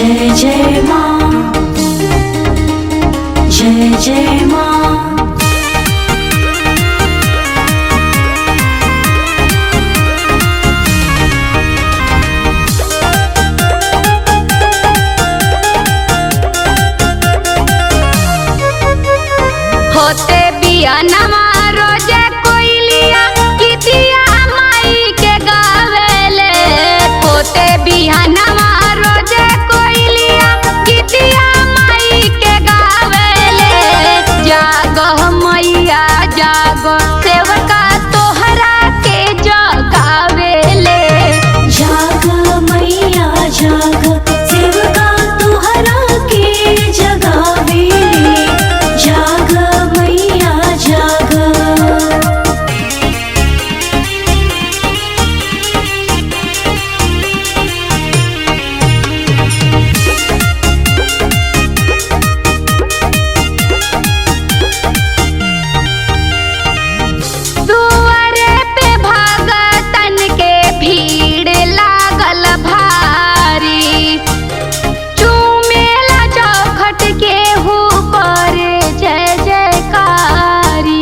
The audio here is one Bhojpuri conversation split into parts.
जय जय माँ, जय जय माँ। होते बियानमा रोजे कोइलिया गीतिया माई के गावेले। होते बियानमा रोजे कोइलिया गीतिया माई के गावेले। जागो मैया जागो सेवका तोहरा के जगावेले। जागो मैया जागो सेवका तोहरा के जगावेले। जागो मैया जागो। दुआरे पे भगतन के भीड़ लागल भारी। चूमेला चौखट के हु करे जय जयकारी।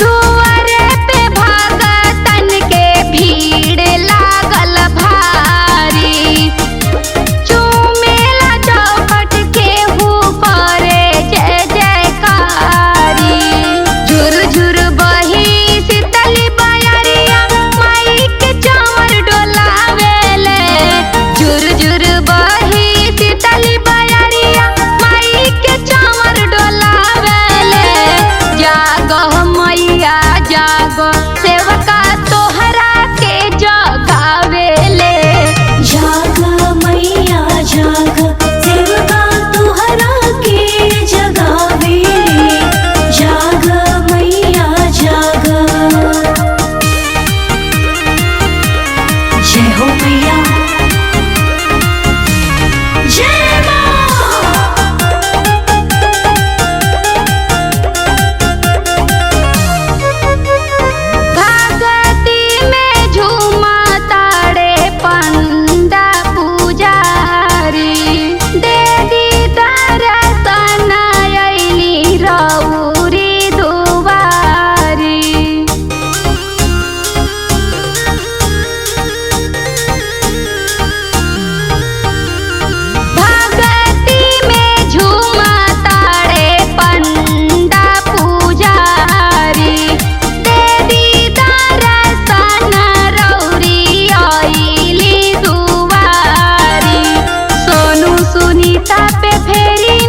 दुआरे पे भगतन के भीड़ लागल भारी। चूमेला चौखट के हु करे जय जयकारी। झुर झुर बही शीतली बयरिया माई के चंवर डोलावेले। झुर झुर बही शीतली बयरिया माई के चंवर डोलावेले। जागो मैया जागो सेवका तोहरा के जगावेले। जागो मैया जागो सेवका तोहरा के जगावेले। जागो मैया जागो। जय हो मैया, जय माँ। भगती में झूमा ताड़े पंडा पुजारी। दे दी दर्शन अइली रउरी दुआरी। भगती में झूमा ताड़े पंडा पुजारी। देवी दर्शन रउरी अइली दुआरी। सोनू सुनीता पे फेरी